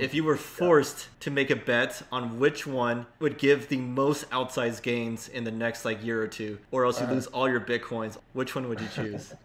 if you were forced to make a bet on which one would give the most outsized gains in the next like year or two, or else you lose all your Bitcoins, which one would you choose?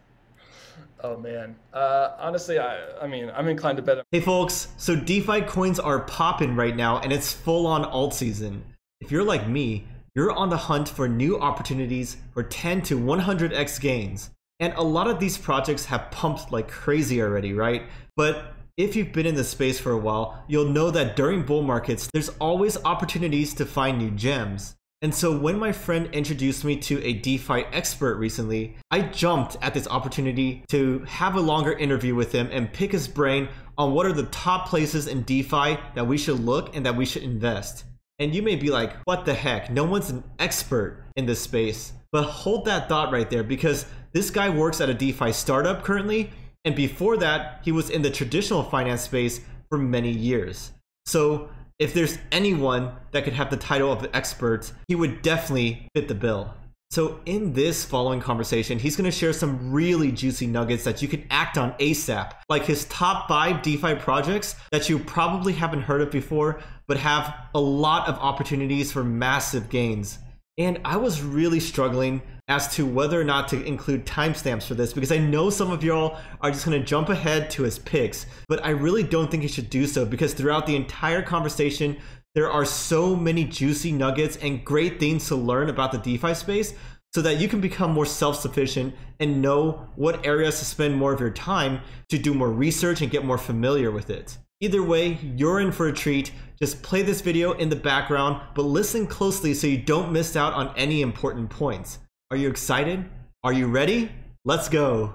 Oh man. Honestly, I mean, I'm inclined to bet. Hey folks, so DeFi coins are popping right now and it's full on alt season. If you're like me, you're on the hunt for new opportunities for 10 to 100x gains. And a lot of these projects have pumped like crazy already, right? But if you've been in the space for a while, you'll know that during bull markets, there's always opportunities to find new gems. And so when my friend introduced me to a DeFi expert recently, I jumped at this opportunity to have a longer interview with him and pick his brain on what are the top places in DeFi that we should look and that we should invest. And you may be like, what the heck? No one's an expert in this space. But hold that thought right there, because this guy works at a DeFi startup currently. And before that, he was in the traditional finance space for many years. So if there's anyone that could have the title of expert, he would definitely fit the bill. So in this following conversation, he's going to share some really juicy nuggets that you can act on ASAP, like his top 5 DeFi projects that you probably haven't heard of before, but have a lot of opportunities for massive gains. And I was really struggling as to whether or not to include timestamps for this, because I know some of y'all are just going to jump ahead to his picks, but I really don't think you should do so, because throughout the entire conversation, there are so many juicy nuggets and great things to learn about the DeFi space so that you can become more self-sufficient and know what areas to spend more of your time to do more research and get more familiar with it. Either way, you're in for a treat. Just play this video in the background, but listen closely so you don't miss out on any important points. Are you excited? Are you ready? Let's go.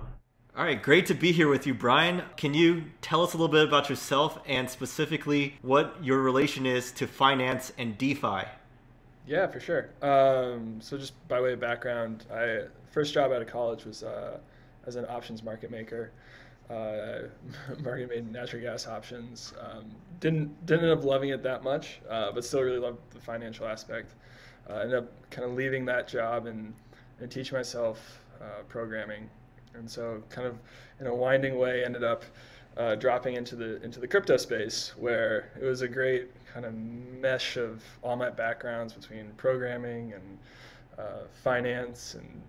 All right, great to be here with you, Brian. Can you tell us a little bit about yourself and specifically what your relation is to finance and DeFi? Yeah, for sure. So just by way of background, first job out of college was as an options market maker. Market made natural gas options. Didn't end up loving it that much, but still really loved the financial aspect. Ended up kind of leaving that job and teaching myself programming. And so kind of in a winding way ended up dropping into the crypto space, where it was a great kind of mesh of all my backgrounds between programming and finance and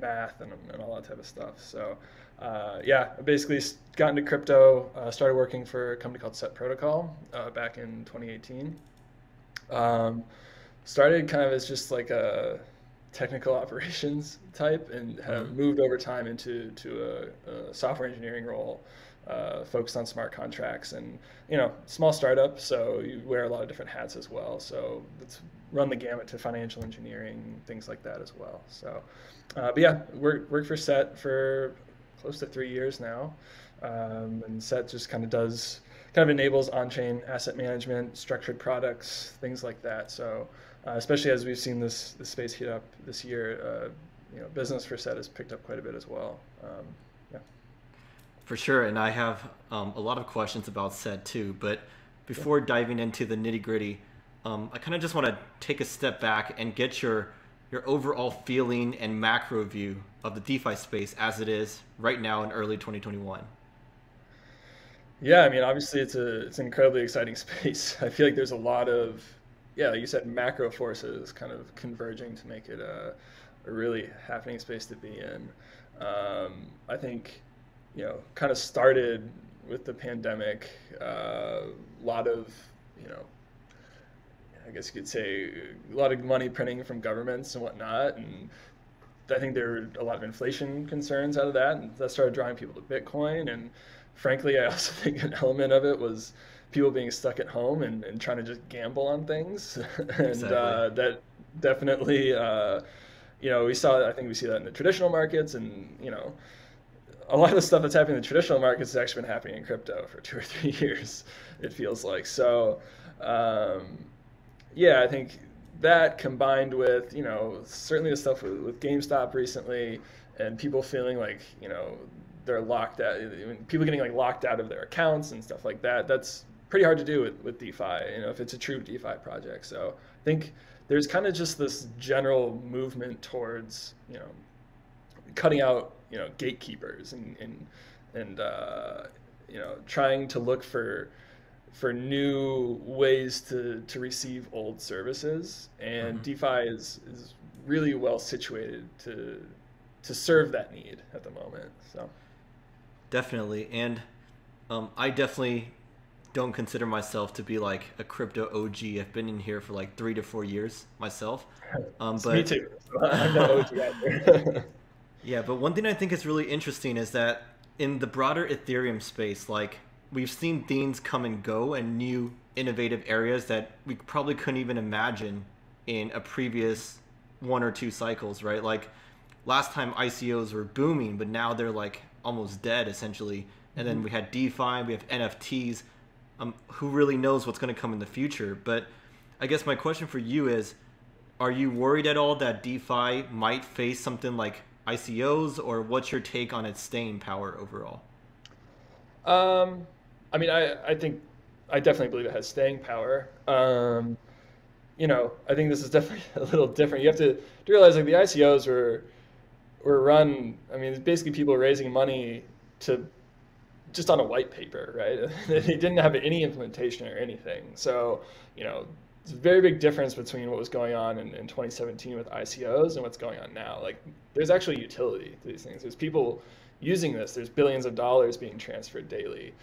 math and all that type of stuff. So yeah, I basically got into crypto, started working for a company called Set Protocol back in 2018. Started kind of as just like a technical operations type, and have moved over time into a software engineering role, focused on smart contracts, and small startup, so you wear a lot of different hats as well. So it's run the gamut to financial engineering, things like that as well. So but yeah, worked for Set for close to 3 years now, and Set just kind of enables on-chain asset management, structured products, things like that. So especially as we've seen this space heat up this year, business for Set has picked up quite a bit as well. Yeah. For sure, and I have a lot of questions about Set too, but before diving into the nitty-gritty, I kind of just want to take a step back and get your overall feeling and macro view of the DeFi space as it is right now in early 2021. Yeah, I mean, obviously it's an incredibly exciting space. I feel like there's a lot of, yeah, like you said, macro forces kind of converging to make it a really happening space to be in. I think, kind of started with the pandemic, a lot of, I guess you could say a lot of money printing from governments and whatnot. And I think there were a lot of inflation concerns out of that, and that started drawing people to Bitcoin. And frankly, I also think an element of it was people being stuck at home and trying to just gamble on things. And Exactly. That definitely, I think we see that in the traditional markets, and, a lot of the stuff that's happening in the traditional markets has actually been happening in crypto for 2 or 3 years, it feels like. So, yeah, I think that combined with, certainly the stuff with GameStop recently, and people feeling like, they're locked out, people getting like locked out of their accounts and stuff like that. That's pretty hard to do with DeFi, if it's a true DeFi project. So I think there's kind of just this general movement towards, cutting out, gatekeepers and trying to look for new ways to receive old services, and DeFi is really well situated to serve that need at the moment. So definitely. And I definitely don't consider myself to be like a crypto OG. I've been in here for like 3 to 4 years myself. But me too. So I'm no OG either. yeah, but one thing I think is really interesting is that in the broader Ethereum space, like we've seen things come and go and new innovative areas that we probably couldn't even imagine in a previous 1 or 2 cycles, right? Like last time ICOs were booming, but now they're like almost dead essentially. And then we had DeFi, we have NFTs. Who really knows what's going to come in the future? But I guess my question for you is, are you worried at all that DeFi might face something like ICOs, or what's your take on its staying power overall? I mean, I think I definitely believe it has staying power. You know, I think this is definitely a little different. You have to realize like the ICOs were run. I mean, it's basically people raising money to just on a white paper, right? They didn't have any implementation or anything. So, you know, it's a very big difference between what was going on in 2017 with ICOs and what's going on now. Like, there's actually utility to these things. There's people using this. There's billions of dollars being transferred daily,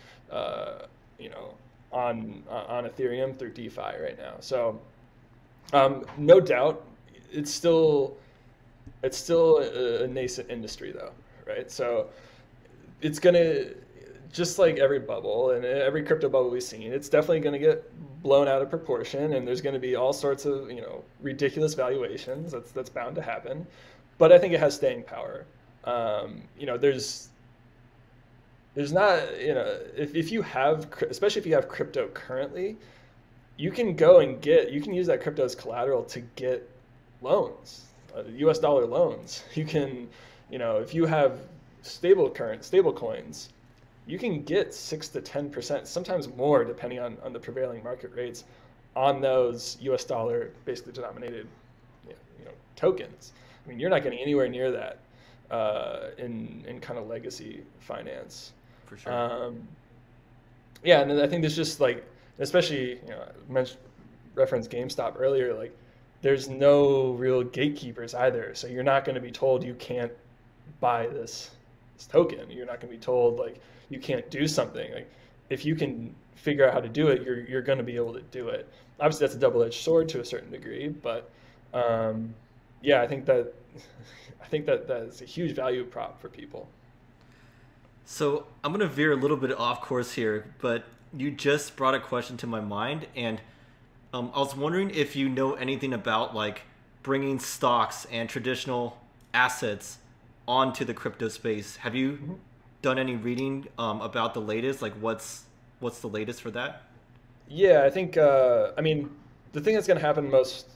you know, on Ethereum through DeFi right now. So, no doubt, it's still a nascent industry though, right? So, it's gonna, just like every bubble and every crypto bubble we've seen, it's definitely going to get blown out of proportion, and there's going to be all sorts of, you know, ridiculous valuations. That's bound to happen, but I think it has staying power. You know, there's not, you know, if you have, especially if you have crypto currently, you can go and you can use that crypto as collateral to get loans, US dollar loans. You can, you know, if you have stable coins, you can get 6 to 10%, sometimes more, depending on the prevailing market rates on those US dollar basically denominated, you know, tokens. I mean, you're not getting anywhere near that in kind of legacy finance. For sure. Yeah, and then I think there's just like, especially, you know, I referenced GameStop earlier, like there's no real gatekeepers either. So you're not going to be told you can't buy this token. You're not going to be told like you can't do something. Like if you can figure out how to do it, you're going to be able to do it. Obviously, that's a double-edged sword to a certain degree, but yeah, I think that is a huge value prop for people. So I'm going to veer a little bit off course here, but you just brought a question to my mind, and I was wondering if you know anything about like bringing stocks and traditional assets onto the crypto space. Have you done any reading about the latest? Like what's the latest for that? Yeah, I think, I mean, the thing that's going to happen most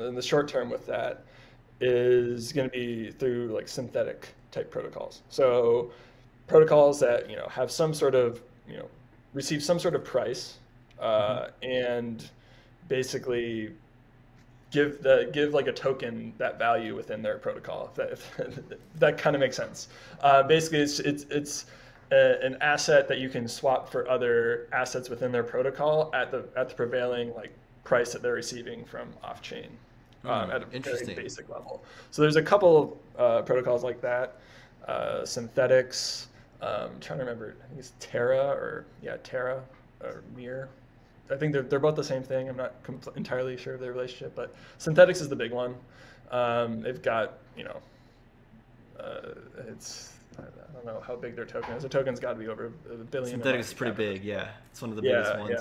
in the short term with that is going to be through like synthetic type protocols. So protocols that, you know, have some sort of, you know, receive some sort of price and basically give like a token that value within their protocol. If that kind of makes sense. Basically, it's an asset that you can swap for other assets within their protocol at the prevailing like price that they're receiving from off chain at a very basic level. So there's a couple of protocols like that. Synthetics. I'm trying to remember. I think it's Terra or Mir. I think they're both the same thing. I'm not entirely sure of their relationship, but Synthetics is the big one. They've got, you know, I don't know how big their token is. Their token's got to be over $1 billion. Synthetics is pretty big, yeah. It's one of the biggest ones.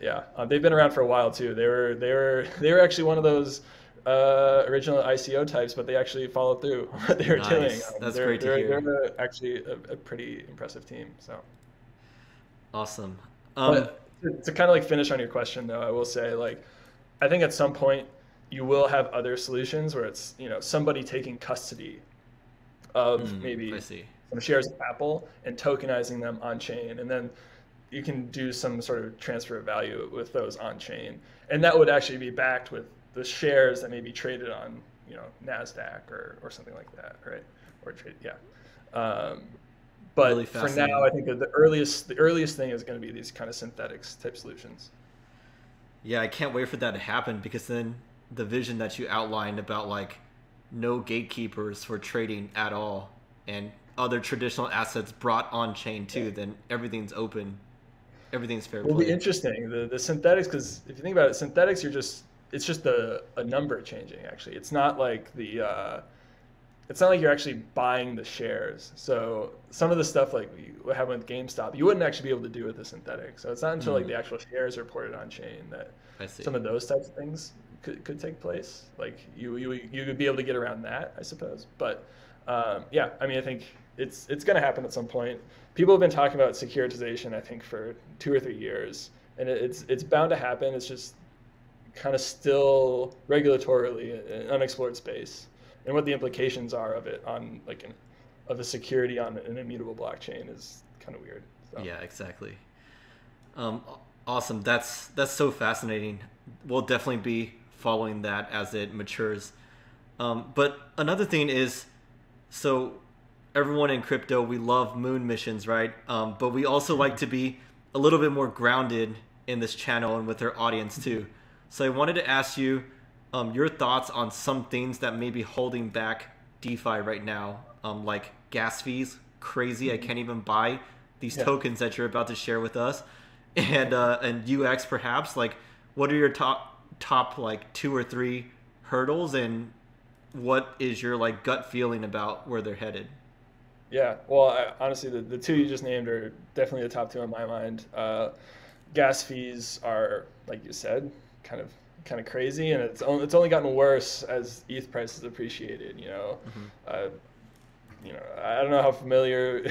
Yeah. They've been around for a while too. They were actually one of those original ICO types, but they actually followed through what they were doing. That's great to hear. They're actually a pretty impressive team. So awesome. To kind of like finish on your question though, I will say, like, I think at some point you will have other solutions where it's, you know, somebody taking custody of maybe some shares of Apple and tokenizing them on chain, and then you can do some sort of transfer of value with those on chain, and that would actually be backed with the shares that may be traded on, you know, NASDAQ or something like that, right? Or trade, yeah. Really But for fascinating. now, I think that the earliest thing is going to be these kind of synthetics type solutions. Yeah, I can't wait for that to happen, because then the vision that you outlined about like no gatekeepers for trading at all, and other traditional assets brought on chain Yeah. too, then everything's open, everything's fair Will be play. interesting. The synthetics, because if you think about it, synthetics, it's just a number changing. Actually, it's not like you're actually buying the shares. So some of the stuff like what happened with GameStop, you wouldn't actually be able to do with the synthetic. So it's not until like Mm, the actual shares are reported on chain that I see. some of those types of things could take place. Like you could be able to get around that, I suppose. But yeah, I mean, I think it's going to happen at some point. People have been talking about securitization, I think, for 2 or 3 years, and it's bound to happen. It's just kind of still regulatorily an unexplored space, and what the implications are of it on like of a security on an immutable blockchain is kind of weird. So Yeah, exactly. Um, awesome. That's so fascinating. We'll definitely be following that as it matures. But another thing is, so everyone in crypto, we love moon missions, right? But we also like to be a little bit more grounded in this channel and with our audience too. So I wanted to ask you your thoughts on some things that may be holding back DeFi right now, like gas fees, crazy. I can't even buy these yeah. tokens that you're about to share with us, and UX perhaps. Like, what are your top like 2 or 3 hurdles, and what is your like gut feeling about where they're headed? Yeah, well, honestly, the two you just named are definitely the top two on my mind. Gas fees are, like you said, kind of crazy, and it's only gotten worse as ETH prices appreciated. Hmm. Uh, I don't know how familiar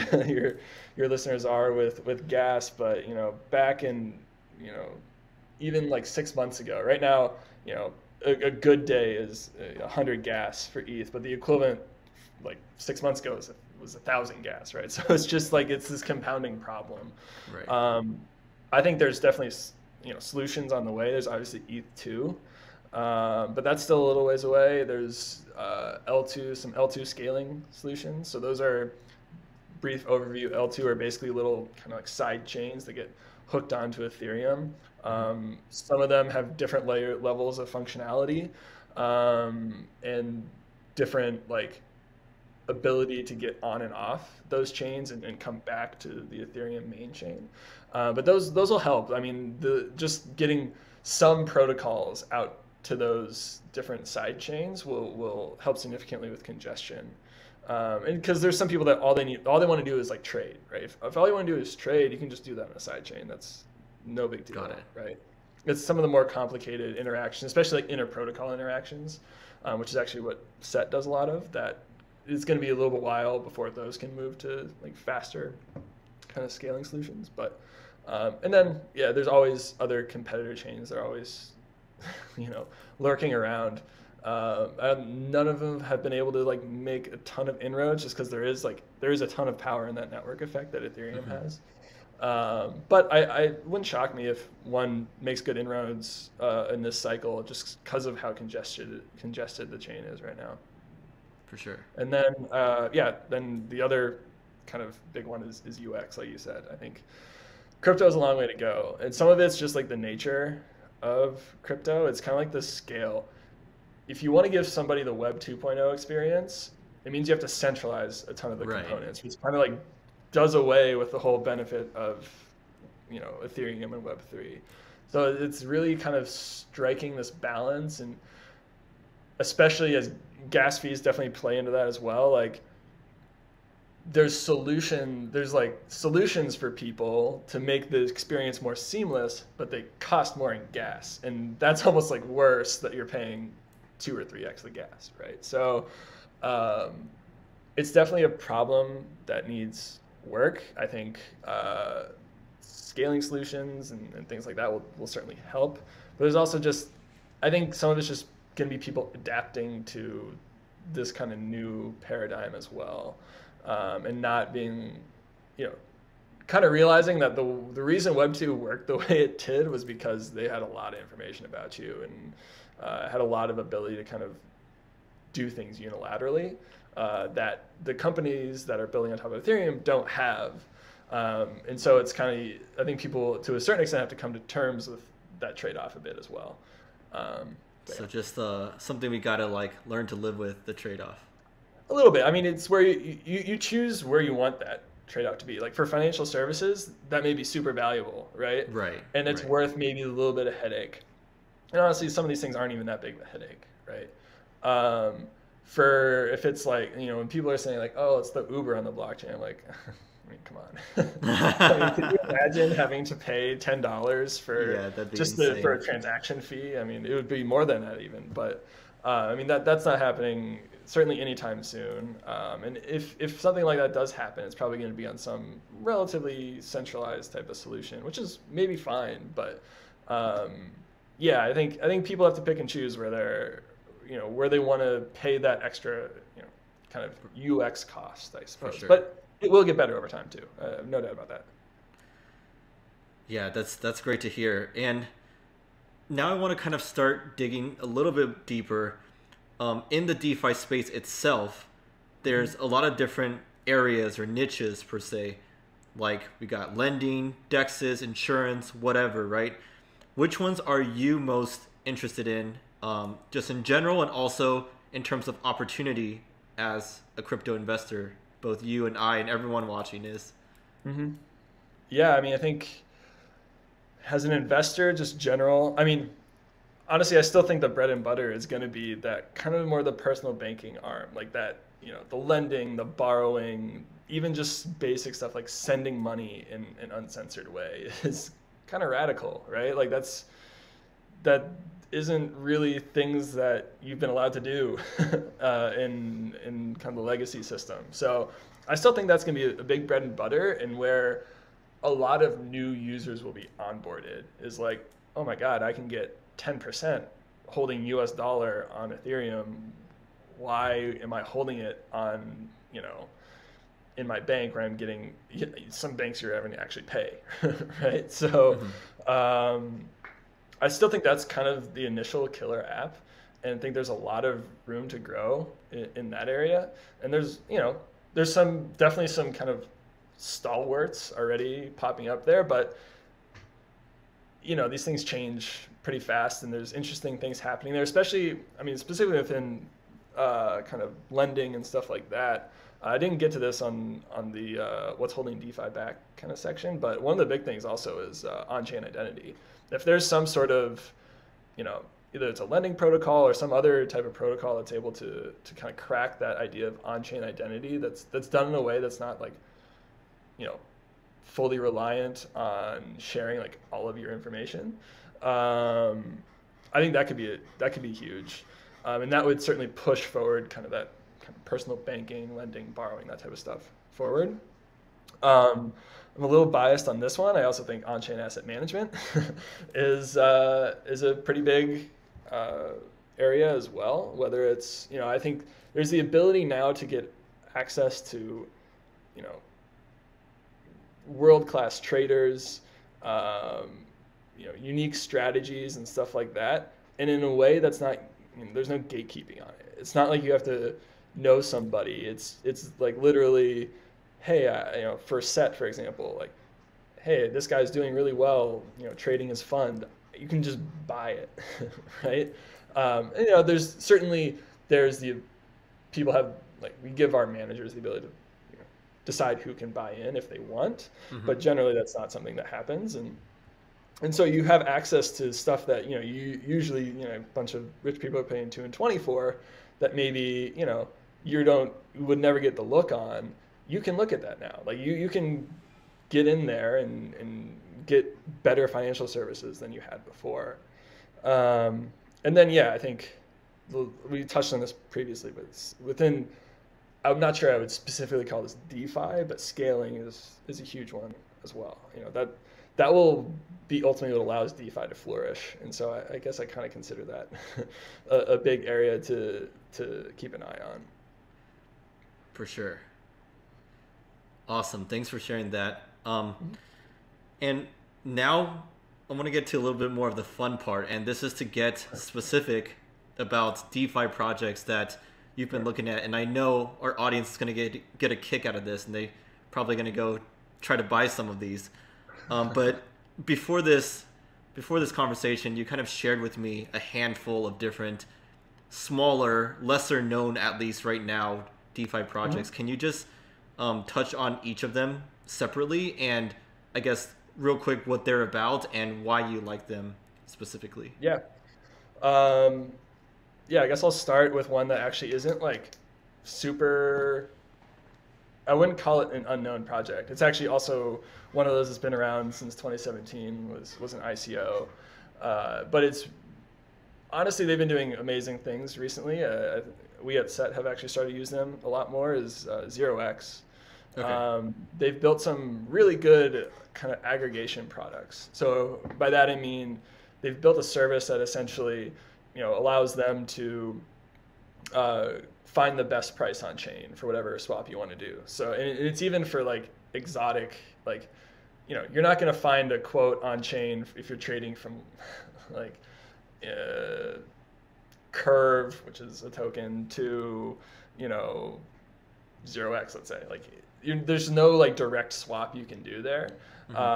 your listeners are with gas, but back in you know even like 6 months ago, right now, a good day is 100 gas for ETH, but the equivalent like 6 months ago was 1,000 gas, right? So it's just like it's this compounding problem. Right. Um, I think there's definitely solutions on the way. There's obviously ETH2, but that's still a little ways away. There's some L2 scaling solutions. So those are brief overview. L2 are basically little kind of like side chains that get hooked onto Ethereum. Hmm. Some of them have different levels of functionality, and different like ability to get on and off those chains and come back to the Ethereum main chain. But those will help. I mean, the just getting some protocols out to those different side chains will help significantly with congestion. And because there's some people that all they want to do is like trade, right? If all you want to do is trade, you can just do that on a side chain. That's no big deal, Got it. right? It's some of the more complicated interactions, especially like inter-protocol interactions, which is actually what Set does a lot of. That it's going to be a little while before those can move to like faster kind of scaling solutions. But and then yeah, there's always other competitor chains that are always lurking around. None of them have been able to like make a ton of inroads just because there is a ton of power in that network effect that Ethereum Hmm. has. But I wouldn't shock me if one makes good inroads in this cycle just because of how congested the chain is right now. For sure. And then yeah, then the other kind of big one is UX, like you said. I think crypto is a long way to go, and some of it's just like the nature of crypto. It's kind of like the scale. If you want to give somebody the Web 2.0 experience, it means you have to centralize a ton of the Right. components, which kind of like does away with the whole benefit of Ethereum and Web 3. So it's really kind of striking this balance, and especially as gas fees definitely play into that as well. Like there's like solutions for people to make the experience more seamless, but they cost more in gas, and that's almost like worse that you're paying 2 or 3x the gas, right? So it's definitely a problem that needs work. I think scaling solutions and things like that will certainly help, but there's also just, I think some of it's just going to be people adapting to this kind of new paradigm as well, and not being, kind of realizing that the reason Web 2 worked the way it did was because they had a lot of information about you and had a lot of ability to kind of do things unilaterally. that the companies that are building on top of Ethereum don't have. And so it's kind of, I think people to a certain extent have to come to terms with that trade-off a bit as well. So just something we gotta like learn to live with, the trade-off. A little bit. I mean, it's where you choose where you want that trade-off to be. Like for financial services, that may be super valuable, right? Right. And it's worth maybe a little bit of headache. And honestly, some of these things aren't even that big of a headache, right? For if it's like, when people are saying like, oh, it's the Uber on the blockchain, I'm like, I mean, come on. I mean, could you imagine having to pay $10 for just for a transaction fee? I mean, it would be more than that even. But I mean, that's not happening certainly anytime soon. And if something like that does happen, it's probably going to be on some relatively centralized type of solution, which is maybe fine. But yeah, I think people have to pick and choose where they're, where they want to pay that extra, kind of UX cost, I suppose. Sure. But it will get better over time too. No doubt about that. Yeah, that's great to hear. And now I want to kind of start digging a little bit deeper. In the DeFi space itself, there's a lot of different areas or niches per se. Like we got lending, DEXs, insurance, whatever, right? Which ones are you most interested in, just in general and also in terms of opportunity as a crypto investor? Both you and I and everyone watching is. Mm-hmm. Yeah, I mean, I think as an investor, just general, I mean, honestly, I still think the bread and butter is going to be that kind of more the personal banking arm, like that, the lending, the borrowing, even just basic stuff like sending money in an uncensored way is kind of radical, right? Like that isn't really things that you've been allowed to do in kind of the legacy system. So I still think that's going to be a big bread and butter, and where a lot of new users will be onboarded is like, oh my God, I can get 10% holding US dollar on Ethereum. Why am I holding it on, in my bank where I'm getting, some banks you're having to actually pay, right? So I still think that's kind of the initial killer app, and I think there's a lot of room to grow in that area. And there's definitely some kind of stalwarts already popping up there, but these things change pretty fast, and there's interesting things happening there, especially, I mean, specifically within kind of lending and stuff like that. I didn't get to this on the what's holding DeFi back kind of section, but one of the big things also is on-chain identity. If there's some sort of, either it's a lending protocol or some other type of protocol that's able to kind of crack that idea of on-chain identity, that's done in a way that's not like, fully reliant on sharing like all of your information. I think that could be huge, and that would certainly push forward kind of that kind of personal banking, lending, borrowing, that type of stuff forward. I'm a little biased on this one. I also think on-chain asset management is a pretty big area as well. Whether it's, I think there's the ability now to get access to, world-class traders, unique strategies and stuff like that. And in a way that's not, there's no gatekeeping on it. It's not like you have to know somebody. It's like literally, hey, for Set, for example, like, hey, this guy's doing really well, trading his fund. You can just buy it, right? And, there's the people have, like, we give our managers the ability to decide who can buy in if they want, but generally that's not something that happens. And so you have access to stuff that, you usually, a bunch of rich people are paying 2 and 20 for, that maybe, you would never get the look on. You can look at that now. Like you can get in there and get better financial services than you had before. And then, I think we touched on this previously, but within, I'm not sure I would specifically call this DeFi, but scaling is a huge one as well. That will be ultimately what allows DeFi to flourish. And so I guess I kind of consider that a big area to keep an eye on. For sure. Awesome. Thanks for sharing that. And now I want to get to a little bit more of the fun part, and this is to get specific about DeFi projects that you've been looking at, and I know our audience is going to get a kick out of this, and they probably going to go try to buy some of these. But before this conversation, you kind of shared with me a handful of different smaller, lesser known, at least right now, DeFi projects. Can you just touch on each of them separately, and I guess real quick what they're about and why you like them specifically? Yeah. Yeah, I guess I'll start with one that actually isn't like super, I wouldn't call it an unknown project. It's actually also one of those that's been around since 2017, was an ICO. But it's, honestly, they've been doing amazing things recently. We at Set have actually started using them a lot more, is 0x. Okay. They've built some really good kind of aggregation products. So by that I mean they've built a service that essentially, allows them to find the best price on chain for whatever swap you want to do. So, and it's even for like exotic, like, you're not going to find a quote on chain if you're trading from like Curve, which is a token, to 0x, let's say. Like, there's no like direct swap you can do there.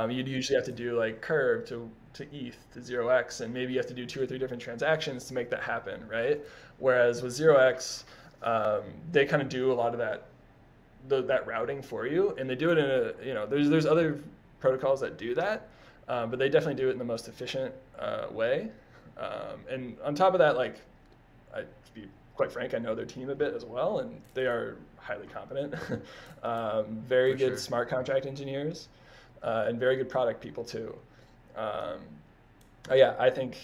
You'd usually have to do like Curve to ETH to 0x, and maybe you have to do 2 or 3 different transactions to make that happen, right? Whereas with 0x, they kind of do a lot of that routing for you, and they do it in a, there's other protocols that do that, but they definitely do it in the most efficient way. And on top of that, like, to be quite frank, I know their team a bit as well, and they are highly competent. Very good, sure, smart contract engineers, and very good product people too. Yeah, I think,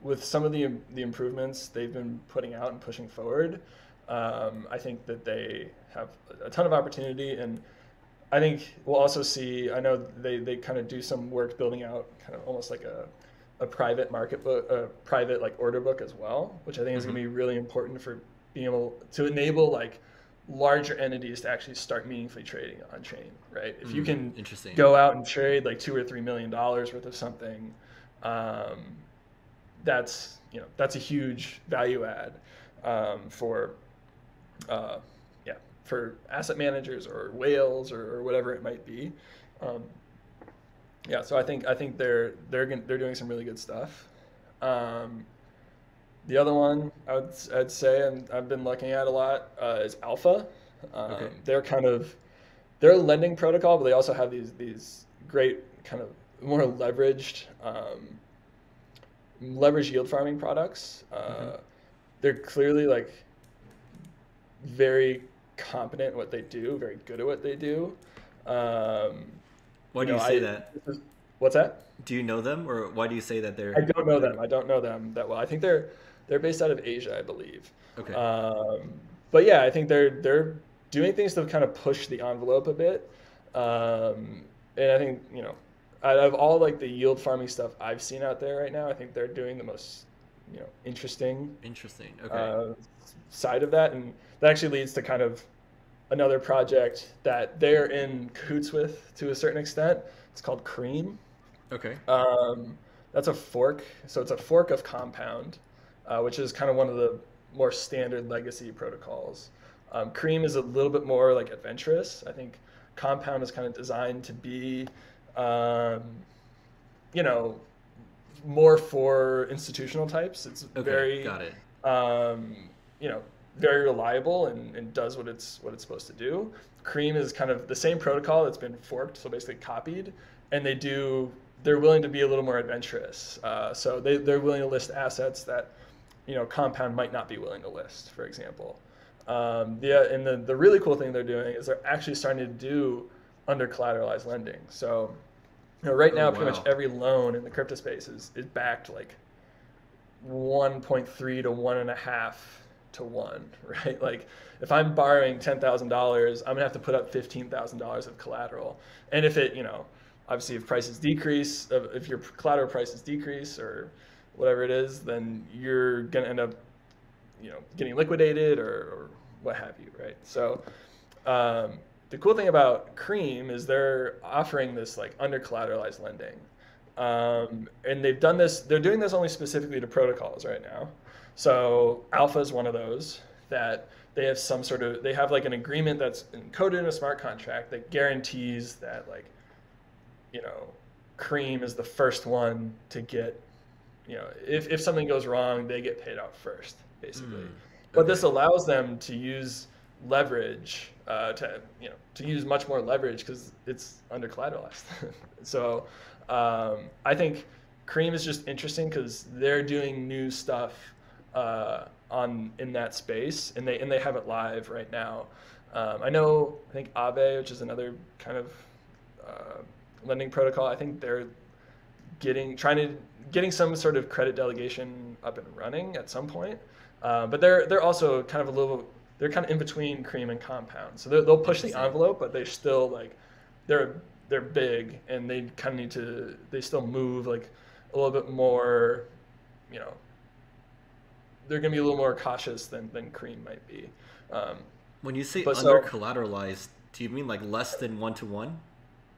with some of the improvements they've been putting out and pushing forward, I think that they have a ton of opportunity, and I think we'll also see, I know they kind of do some work building out kind of almost like a private market book, a private like order book as well, which I think is going to be really important for being able to enable like larger entities to actually start meaningfully trading on chain, right? If you can go out and trade like $2 or $3 million worth of something, that's a huge value add for asset managers or whales or whatever it might be. So I think they're doing some really good stuff. The other one I'd say, and I've been looking at a lot, is Alpha. Okay. They're a lending protocol, but they also have these great kind of more leveraged yield farming products. They're clearly like very competent at what they do, very good at what they do. Why do you say that? What's that? Do you know them, or why do you say that they're? I don't know them. I don't know them that well. I think they're based out of Asia, I believe. Okay. But yeah, I think they're doing things to kind of push the envelope a bit. And I think, out of all like the yield farming stuff I've seen out there right now, I think they're doing the most, interesting. Okay. Side of that, and that actually leads to kind of another project that they're in cahoots with to a certain extent. It's called Cream. Okay. That's a fork. So it's a fork of Compound, which is kind of one of the more standard legacy protocols. Cream is a little bit more like adventurous. I think Compound is kind of designed to be, more for institutional types. It's very, got it. Very reliable and does what it's supposed to do. Cream is kind of the same protocol that's been forked, so basically copied, and they're willing to be a little more adventurous. So they're willing to list assets that, Compound might not be willing to list, for example. And the really cool thing they're doing is they're actually starting to do under collateralized lending. So, right now, pretty much every loan in the crypto space is backed like 1.3 to 1.5 to 1, right? Like if I'm borrowing $10,000, I'm gonna have to put up $15,000 of collateral. And if it, obviously if prices decrease, if your collateral prices decrease or whatever it is, then you're gonna end up, getting liquidated or what have you, right? So the cool thing about Cream is they're offering this like under collateralized lending. And they're doing this only specifically to protocols right now. So Alpha is one of those. that they have some sort of, they have like an agreement that's encoded in a smart contract that guarantees that, like, you know, Cream is the first one to get, you know, if something goes wrong, they get paid out first, basically. But this allows them to use leverage, to use much more leverage because it's under collateralized. So I think Cream is just interesting because they're doing new stuff in that space, and they have it live right now. I think Aave, which is another kind of lending protocol, I think they're getting some sort of credit delegation up and running at some point. But they're also kind of they're kind of in between Cream and Compound. So they'll push the envelope, but they're still like, they're big, and they kind of they still move like a little bit more, you know, they're going to be a little more cautious than Cream might be. When you say under collateralized, do you mean like less than 1-to-1?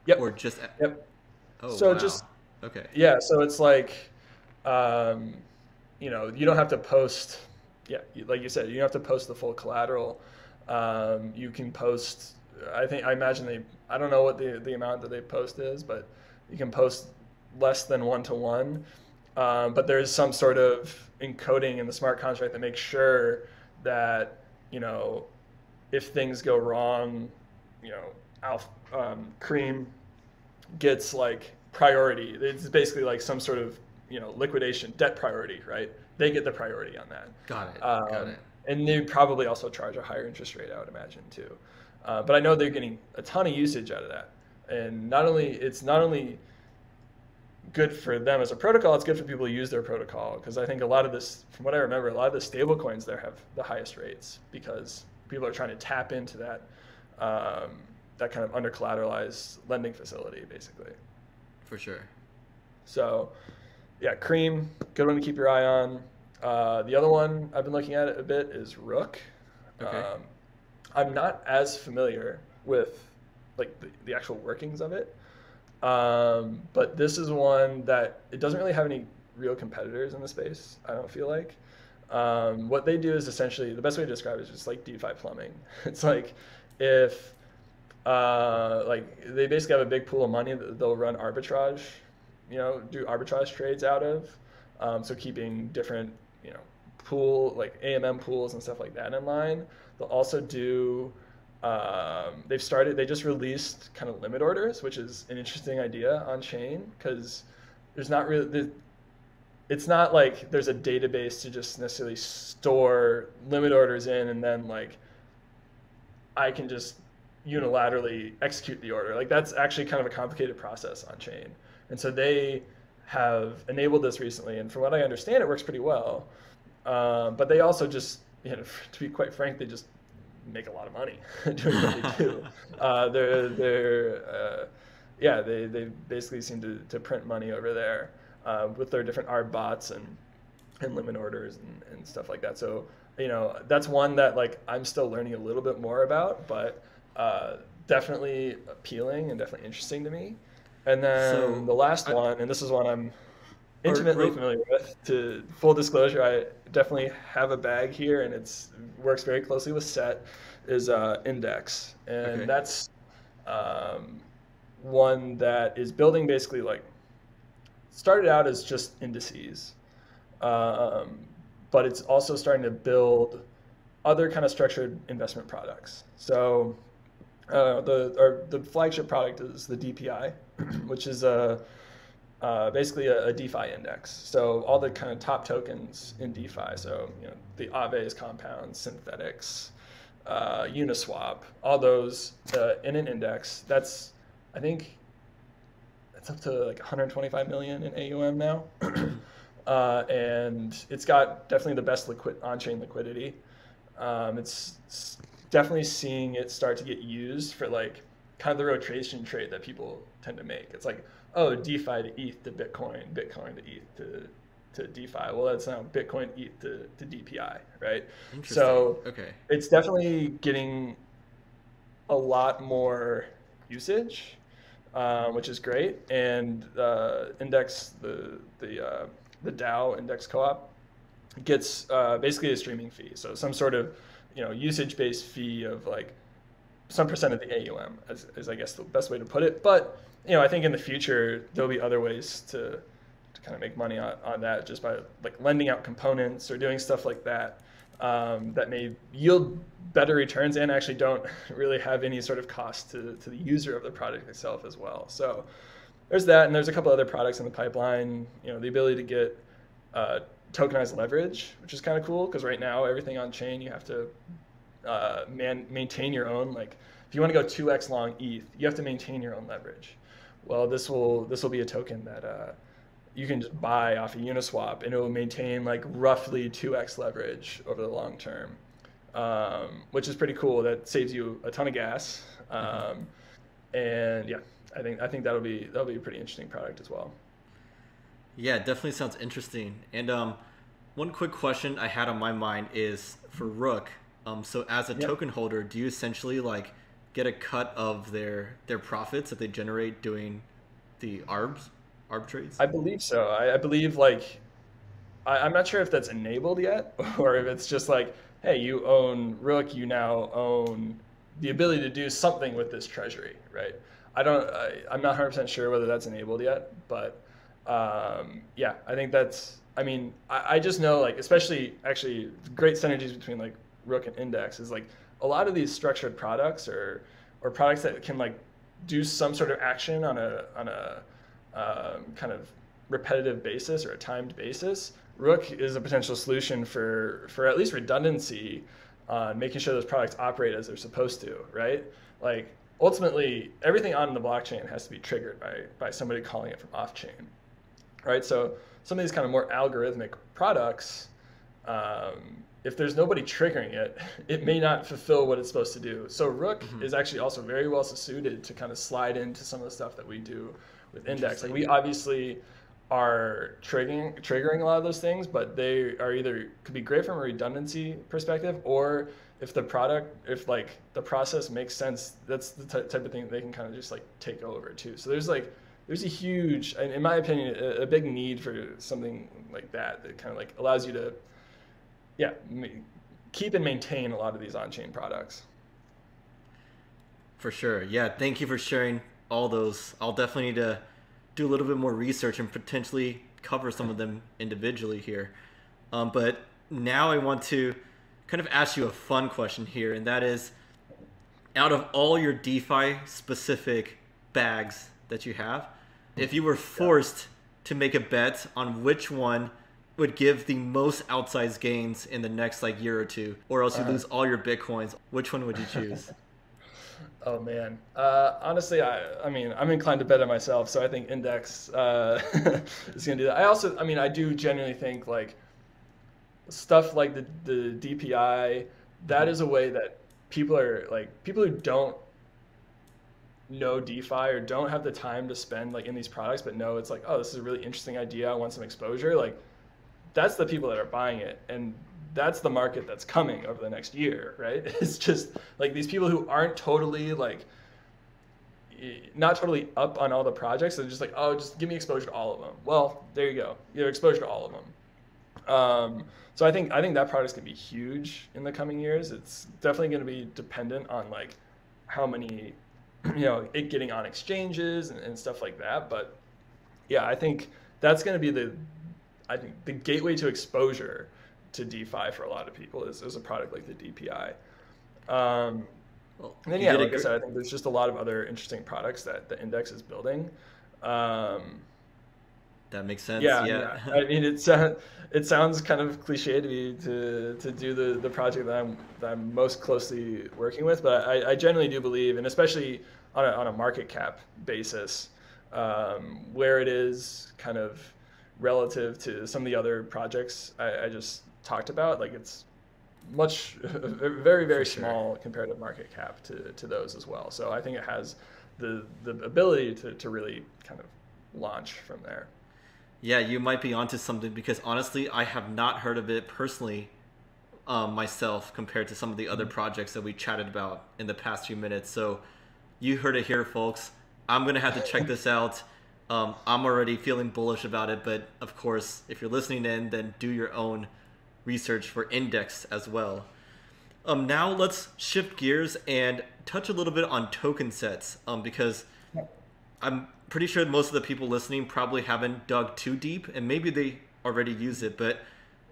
Yep. Or just? Yep. Oh, so wow. just okay. Yeah. So it's like, you know, you don't have to post. Yeah, like you said, you don't have to post the full collateral. You can post. I imagine I don't know what the amount that they post is, but you can post less than 1-to-1. But there's some sort of encoding in the smart contract that makes sure that, you know, if things go wrong, you know, Cream gets like priority. It's basically like some sort of, you know, liquidation debt priority, right? They get the priority on that. Got it. And they probably also charge a higher interest rate, I would imagine, too. But I know they're getting a ton of usage out of that. And it's not only good for them as a protocol, it's good for people who use their protocol. Because I think a lot of this, from what I remember, a lot of the stable coins there have the highest rates because people are trying to tap into that that kind of under collateralized lending facility, basically. For sure. So yeah, Cream, good one to keep your eye on. The other one I've been looking at a bit is Rook. Okay. I'm not as familiar with like the actual workings of it, but this is one that it doesn't really have any real competitors in the space, I don't feel like. What they do is essentially, the best way to describe it is just like DeFi plumbing. It's like if like they basically have a big pool of money that they'll run arbitrage, you know, do arbitrage trades out of. So keeping different, you know, like AMM pools and stuff like that in line. They'll also do, they just released kind of limit orders, which is an interesting idea on chain because there's not really, it's not like there's a database to just necessarily store limit orders in and then like I can just unilaterally execute the order. Like that's actually kind of a complicated process on chain. And so they have enabled this recently, and from what I understand, it works pretty well. But they also just, you know, to be quite frank, they just make a lot of money doing what they do. They basically seem to print money over there with their different ARB bots and limit orders and stuff like that. So, you know, that's one that like I'm still learning a little bit more about, but definitely appealing and definitely interesting to me. And then the last one, and this is one I'm intimately familiar with. To full disclosure, I definitely have a bag here, and it works very closely with Set, is Index. And that's one that is building basically like, started out as just indices, but it's also starting to build other kind of structured investment products. So the flagship product is the DPI, which is basically a DeFi index. So all the kind of top tokens in DeFi, so you know the Aaves, Compounds, Synthetics, Uniswap, all those in an index. That's, I think, it's up to like 125 million in AUM now, and it's got definitely the best on-chain liquidity. It's definitely seeing it start to get used for like kind of the rotation trade that people tend to make. It's like, oh, DeFi to ETH to Bitcoin, Bitcoin to ETH to DeFi. Well, that's now Bitcoin, ETH to DPI, right? So it's definitely getting a lot more usage, which is great. And Index, the DAO Index Co-op gets basically a streaming fee. So some sort of, usage-based fee of like some percent of the AUM, is I guess the best way to put it. But I think in the future there'll be other ways to kind of make money on that, just by like lending out components or doing stuff like that, that may yield better returns and actually don't really have any sort of cost to the user of the product itself as well. So there's that, and there's a couple other products in the pipeline. The ability to get tokenized leverage, which is kind of cool, because right now everything on chain you have to maintain your own. Like if you want to go 2x long ETH, you have to maintain your own leverage. Well, this will be a token that you can just buy off of Uniswap, and it will maintain like roughly 2x leverage over the long term, which is pretty cool. That saves you a ton of gas, and yeah, I think that'll be a pretty interesting product as well. Yeah, it definitely sounds interesting. And one quick question I had on my mind is for Rook. So as a token holder, do you essentially like get a cut of their profits that they generate doing the arb trades? I believe so. I believe like I'm not sure if that's enabled yet, or if it's just like, hey, you own Rook, you now own the ability to do something with this treasury, right? I'm not 100% sure whether that's enabled yet, but yeah, I think that's. I mean, I just know, like, especially actually great synergies between like Rook and Index is like a lot of these structured products or products that can like do some sort of action on a kind of repetitive basis or a timed basis. Rook is a potential solution for at least redundancy on making sure those products operate as they're supposed to, right? Like ultimately everything on the blockchain has to be triggered by somebody calling it from off chain, right? So some of these kind of more algorithmic products, if there's nobody triggering it, it may not fulfill what it's supposed to do. So Rook is actually also very well suited to kind of slide into some of the stuff that we do with Index. Like we obviously are triggering a lot of those things, but they are either could be great from a redundancy perspective, or if the process makes sense, that's the type of thing they can kind of just like take over too. So there's a huge, in my opinion, a big need for something like that kind of like allows you to, keep and maintain a lot of these on-chain products. For sure. Yeah, thank you for sharing all those. I'll definitely need to do a little bit more research and potentially cover some of them individually here. But now I want to kind of ask you a fun question here, and that is, out of all your DeFi specific bags that you have, if you were forced to make a bet on which one would give the most outsized gains in the next like year or two, or else you lose all your Bitcoins, which one would you choose? Oh man, honestly, I mean, I'm inclined to bet on myself, so I think Index is gonna do that. I do genuinely think like stuff like the DPI, that is a way that people who don't know DeFi or don't have the time to spend like in these products, but know it's like, oh, this is a really interesting idea, I want some exposure. Like that's the people that are buying it, and that's the market that's coming over the next year, right? It's just like these people who aren't totally not totally up on all the projects. They're just like, oh, just give me exposure to all of them. Well, there you go. You have exposure to all of them. So I think that product's gonna be huge in the coming years. It's definitely gonna be dependent on like how many, it getting on exchanges and stuff like that. But yeah, I think that's gonna be the gateway to exposure to DeFi for a lot of people is a product like the DPI. And then like I said, I think there's just a lot of other interesting products that the Index is building. That makes sense. Yeah. I mean, it sounds kind of cliche to do the project that I'm most closely working with, but I genuinely do believe, and especially on a market cap basis, where it is kind of relative to some of the other projects I just talked about, like it's very, very small comparative market cap to those as well. So I think it has the ability to really kind of launch from there. Yeah, you might be onto something, because honestly, I have not heard of it personally myself compared to some of the other projects that we chatted about in the past few minutes. So you heard it here, folks. I'm going to have to check this out. I'm already feeling bullish about it, but of course, if you're listening in, then do your own research for Index as well. Now let's shift gears and touch a little bit on TokenSets, because I'm pretty sure most of the people listening probably haven't dug too deep, and maybe they already use it, but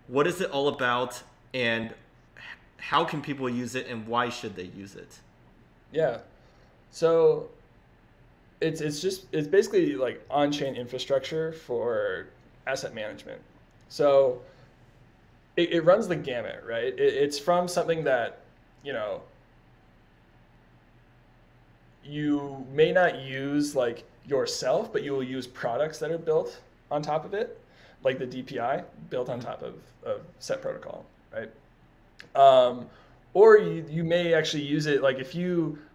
what is it all about, and how can people use it, and why should they use it? Yeah. So it's basically like on-chain infrastructure for asset management. So it runs the gamut, right? It's from something that, you may not use like yourself, but you will use products that are built on top of it, like the DPI built on top of set protocol, right? Or you may actually use it like I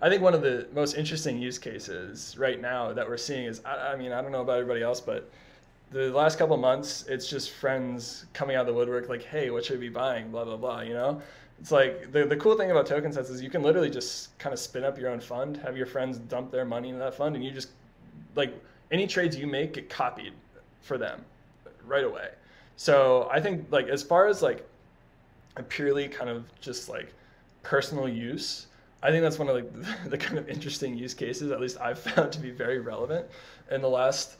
think one of the most interesting use cases right now that we're seeing is, I mean, I don't know about everybody else, but the last couple of months, it's just friends coming out of the woodwork like, hey, what should we be buying? Blah, blah, blah, It's like the cool thing about TokenSets is you can literally just kind of spin up your own fund, have your friends dump their money into that fund, and you just, like, any trades you make get copied for them right away. So I think, like, as far as like a purely kind of just like personal use, I think that's one of like the kind of interesting use cases, at least I've found to be very relevant in the last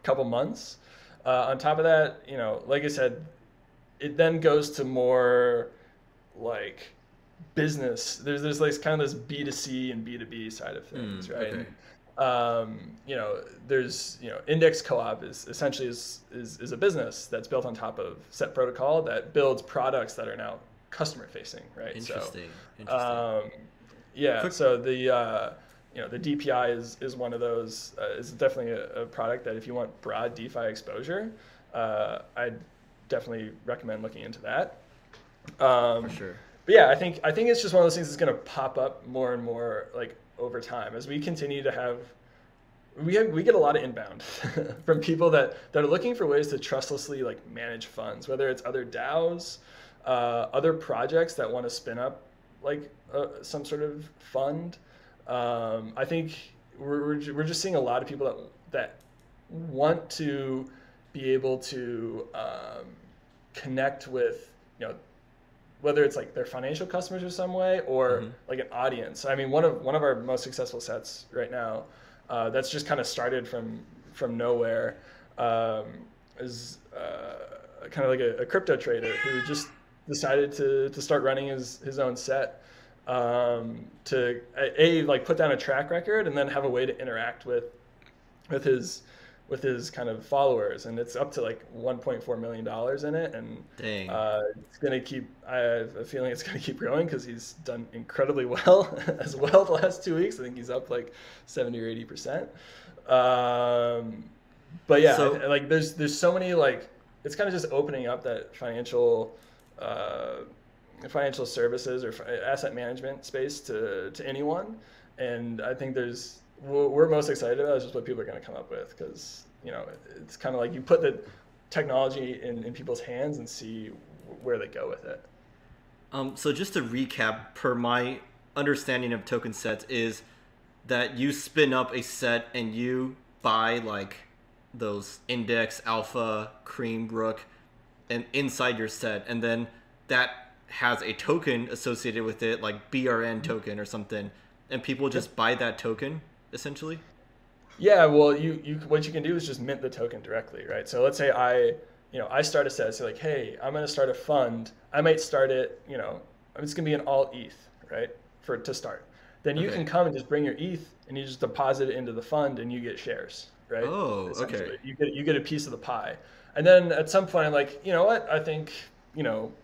couple months. On top of that, like I said, it then goes to more like business. There's like kind of this B2C and B2B side of things, right? Okay. There's Index Co-op is essentially is a business that's built on top of set protocol that builds products that are now customer facing, right? Interesting. Yeah. So the the DPI is one of those. Is definitely a product that if you want broad DeFi exposure, I'd definitely recommend looking into that. For sure. But yeah, I think it's just one of those things that's going to pop up more and more like over time as we continue to have. We get a lot of inbound from people that are looking for ways to trustlessly like manage funds, whether it's other DAOs, other projects that want to spin up like some sort of fund. I think we're just seeing a lot of people that want to be able to connect with whether it's like their financial customers or some way or like an audience. I mean, one of our most successful sets right now that's just kind of started from nowhere is kind of like a crypto trader who just decided to start running his own set to like put down a track record and then have a way to interact with his kind of followers, and it's up to like $1.4 million in it, and it's gonna keep. I have a feeling it's gonna keep growing because he's done incredibly well as well the last 2 weeks. I think he's up like 70 or 80%. But yeah, like there's so many, like it's kind of just opening up that financial services or asset management space to anyone, and I think we're most excited about is just what people are going to come up with, because it's kind of like you put the technology in people's hands and see where they go with it. So just to recap, per my understanding of TokenSets is that you spin up a set and you buy like those Index, Alpha, Cream, Rook, and inside your set, and then that has a token associated with it, like BRN token or something, and people just buy that token essentially. Yeah, well, you what you can do is just mint the token directly, right? So let's say I start a set, say like, hey, I'm going to start a fund. I might start it, it's going to be an alt ETH, right? To start. Then you can come and just bring your ETH and you just deposit it into the fund and you get shares, right? Oh, okay. You get a piece of the pie. And then at some point I'm like, you know what? I think,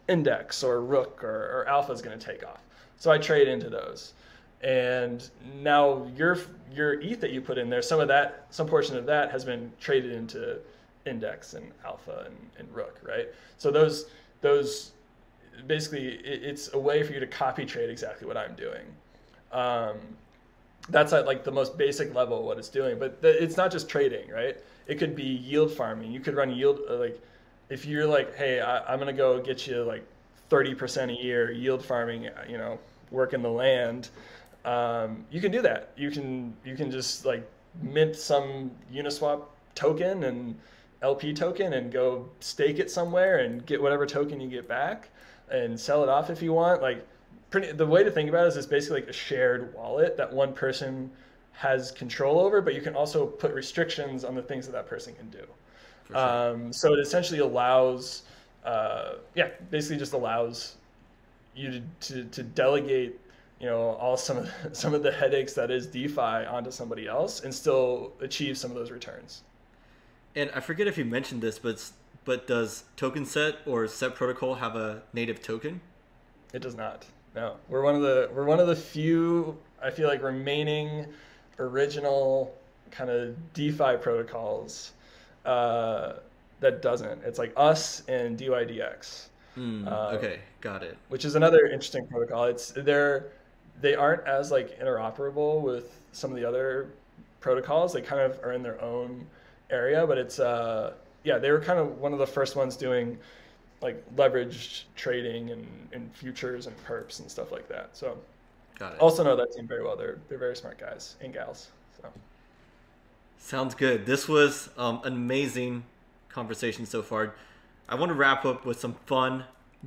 Index or Rook or Alpha is going to take off. So I trade into those. And now your ETH that you put in there, some portion of that has been traded into Index and Alpha and Rook, right? So those basically it's a way for you to copy trade exactly what I'm doing. That's at like the most basic level of what it's doing, but it's not just trading, right? It could be yield farming. You could run yield, like if you're like, hey, I'm gonna go get you like 30% a year yield farming, working the land. You can do that. You can just like mint some Uniswap token and LP token and go stake it somewhere and get whatever token you get back. and sell it off if you want. Like, the way to think about it is it's basically like a shared wallet that one person has control over, but you can also put restrictions on the things that that person can do. Sure. So it essentially allows, basically just allows you to delegate, all some of the headaches that is DeFi onto somebody else and still achieve some of those returns. And I forget if you mentioned this, but does TokenSet or Set Protocol have a native token? It does not. No, we're one of the few, I feel like, remaining original kind of DeFi protocols that doesn't. It's like us and DYDX. Okay, got it. Which is another interesting protocol. They aren't as like interoperable with some of the other protocols. They kind of are in their own area, but it's they were kind of one of the first ones doing like leveraged trading and futures and perps and stuff like that. So got it. Also know that team very well. They're very smart guys and gals. So sounds good. This was an amazing conversation so far. I want to wrap up with some fun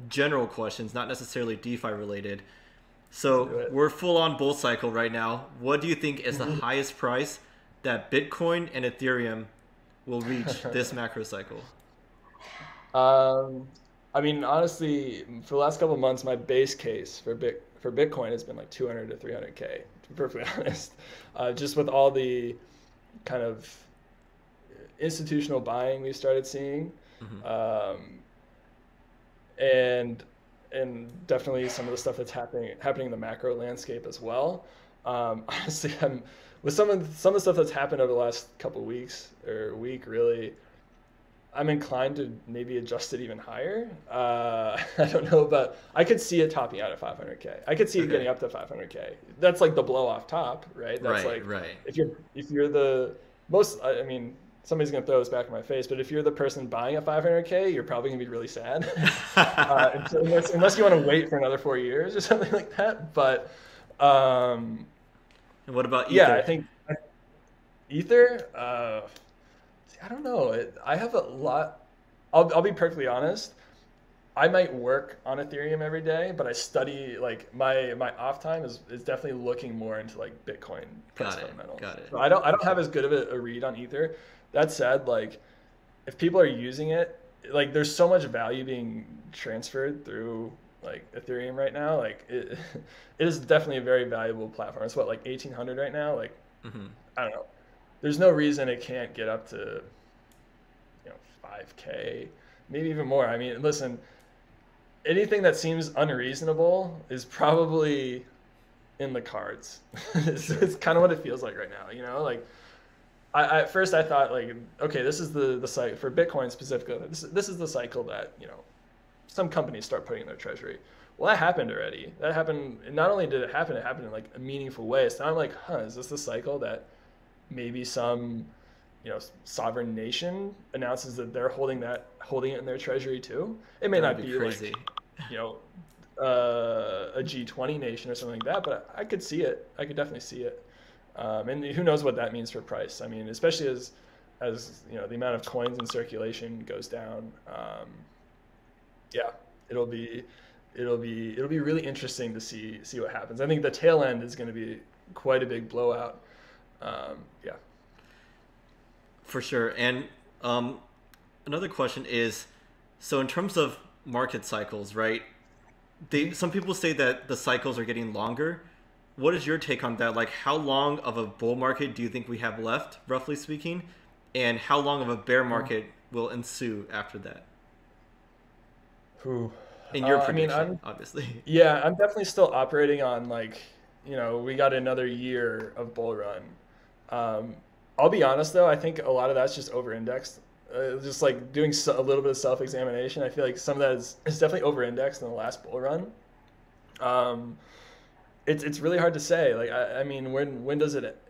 general questions, not necessarily DeFi related. So we're full on bull cycle right now. What do you think is the highest price that Bitcoin and Ethereum will reach this macro cycle? I mean, honestly, for the last couple of months, my base case for Bitcoin has been like 200 to 300K, to be perfectly honest. Just with all the kind of institutional buying we started seeing, and definitely some of the stuff that's happening in the macro landscape as well. Honestly, with some of the stuff that's happened over the last couple of weeks or week, really, I'm inclined to maybe adjust it even higher. I don't know, but I could see it topping out at 500K. I could see it getting up to 500K. That's like the blow off top, right? That's right. If you're the most, I mean, somebody's gonna throw this back in my face, but if you're the person buying at 500K, you're probably gonna be really sad, unless you want to wait for another 4 years or something like that. But and what about Ether? Yeah, I think Ether. I don't know. I have a lot. I'll be perfectly honest. I might work on Ethereum every day, but I study, like, my off time is definitely looking more into like Bitcoin price fundamentals. Got it. So I don't have as good of a read on Ether. That said, like, if people are using it, like, there's so much value being transferred through like Ethereum right now. Like, it is definitely a very valuable platform. It's what, like 1,800 right now. Like, I don't know. There's no reason it can't get up to 5K, maybe even more. I mean, listen, anything that seems unreasonable is probably in the cards. It's kind of what it feels like right now, like at first I thought, like, okay, this is the cycle for Bitcoin specifically. This is the cycle that, some companies start putting in their treasury. Well, that happened already. That happened. Not only did it happen in like a meaningful way. So now I'm like, is this the cycle that maybe some sovereign nation announces that they're holding it in their treasury too? It may not be crazy, like, a G20 nation or something like that, but I could see it. I could definitely see it. And who knows what that means for price? I mean, especially as the amount of coins in circulation goes down. It'll be really interesting to see what happens. I think the tail end is going to be quite a big blowout. For sure. And another question is, so in terms of market cycles, right? Some people say that the cycles are getting longer. What is your take on that? Like, how long of a bull market do you think we have left, roughly speaking? And how long of a bear market will ensue after that? In your prediction, obviously. Yeah, I'm definitely still operating on, like, we got another year of bull run. I'll be honest, though, I think a lot of that's just over-indexed. Just like doing a little bit of self-examination, I feel like some of that is definitely over-indexed in the last bull run. It's really hard to say. Like, I mean, when does it,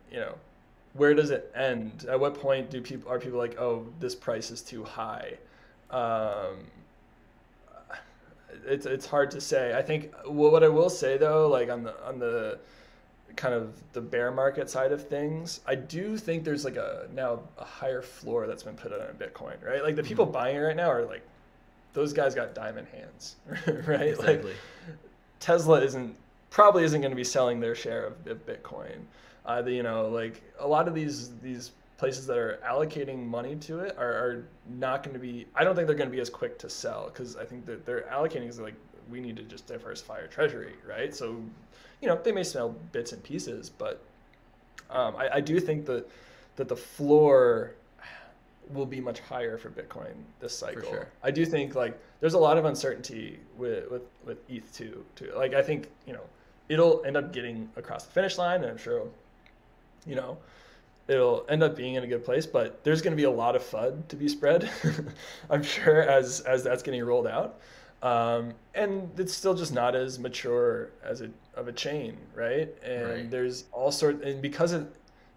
where does it end? At what point are people like, oh, this price is too high? It's hard to say. I think what I will say, though, like on the kind of the bear market side of things, I do think there's like now a higher floor that's been put on Bitcoin, right? Like, the people buying it right now are like those guys got diamond hands, right? Exactly. Like Tesla probably isn't going to be selling their share of Bitcoin. You know, like a lot of these places that are allocating money to it are not going to be, I don't think they're going to be as quick to sell, because I think that they're allocating is like, we need to just diversify our treasury, right? So, you know, they may sell bits and pieces, but I do think that the floor will be much higher for Bitcoin this cycle. For sure. I do think like there's a lot of uncertainty with ETH too. Like I think, you know, it'll end up getting across the finish line, and I'm sure, you know, it'll end up being in a good place, but there's going to be a lot of FUD to be spread, I'm sure, as that's getting rolled out. And it's still just not as mature as of a chain, right? And Right. there's all sorts, and because of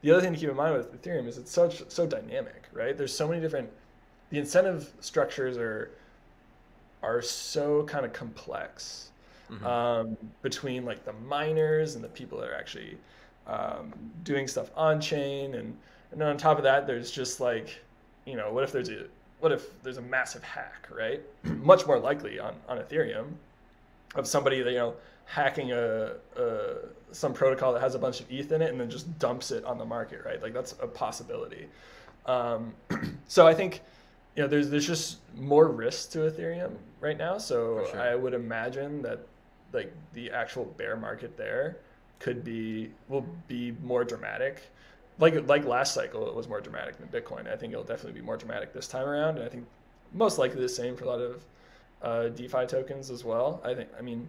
the other thing to keep in mind with Ethereum is it's so dynamic, right? There's so many different, the incentive structures are so kind of complex, between like the miners and the people that are actually doing stuff on chain, and then on top of that, there's just like, you know, what if there's a massive hack, right? Much more likely on Ethereum of somebody that, you know, hacking some protocol that has a bunch of ETH in it and then just dumps it on the market, right? Like that's a possibility. So I think, you know, there's just more risk to Ethereum right now. So For sure. I would imagine that like the actual bear market there will be more dramatic. Like last cycle, it was more dramatic than Bitcoin. I think it'll definitely be more dramatic this time around. And I think most likely the same for a lot of DeFi tokens as well. I mean,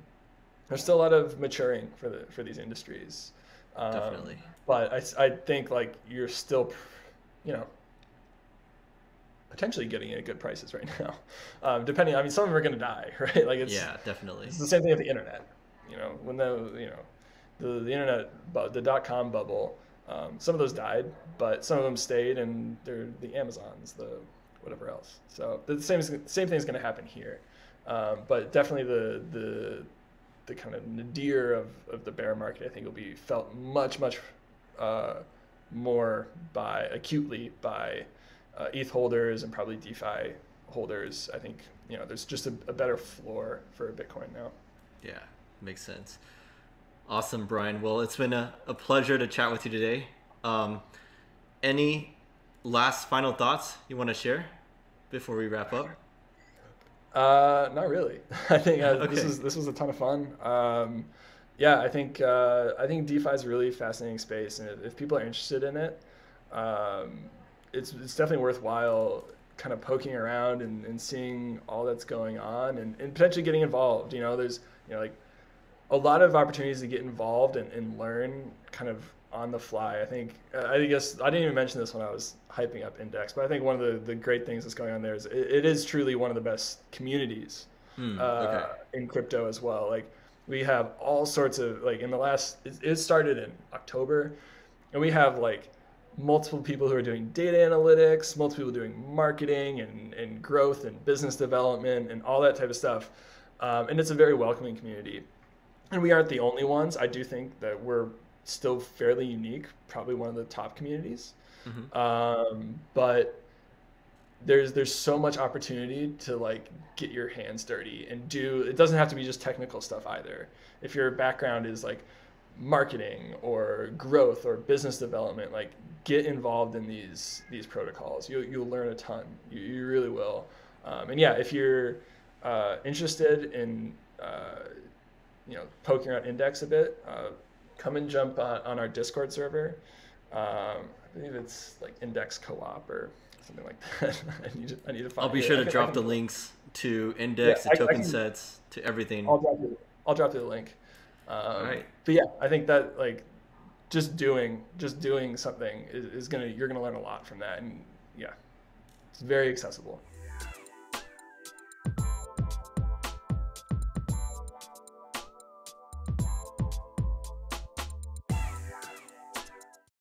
there's still a lot of maturing for these industries. Definitely. But I think like you're still, you know, potentially getting it at good prices right now. Depending, I mean, some of them are going to die, right? Like Yeah, definitely. it's the same thing with the internet. You know, when the internet, the .com bubble, some of those died, but some of them stayed, and they're the Amazons, the whatever else. So the same thing is going to happen here. But definitely the kind of nadir of the bear market, I think, will be felt much more acutely by ETH holders and probably DeFi holders. I think, you know, there's just a better floor for Bitcoin now. Yeah, makes sense. Awesome, Brian. Well, it's been a pleasure to chat with you today. Any last final thoughts you want to share before we wrap up? Not really. I think Okay. this was a ton of fun. Yeah, I think DeFi is a really fascinating space, and if people are interested in it, it's definitely worthwhile kind of poking around and seeing all that's going on, and potentially getting involved. You know, there's, you know, like a lot of opportunities to get involved and learn kind of on the fly. I guess I didn't even mention this when I was hyping up Index, but I think one of the great things that's going on there is it is truly one of the best communities Okay. in crypto as well. Like we have all sorts of, like, it started in October, and we have like multiple people who are doing data analytics, multiple people doing marketing and growth and business development and all that type of stuff. And it's a very welcoming community. And we aren't the only ones. I do think that we're still fairly unique, probably one of the top communities. But there's so much opportunity to like get your hands dirty and it doesn't have to be just technical stuff either. If your background is like marketing or growth or business development, like get involved in these protocols. You'll learn a ton. You really will. And yeah, if you're interested in you know, poking around Index a bit, come and jump on our Discord server. I believe it's like Index Co-op or something like that. I need to find. I'll be sure to drop the links to Index, to TokenSets, to everything. I'll drop you the link. All right. But yeah, I think that like just doing something you're gonna learn a lot from that, and yeah, it's very accessible.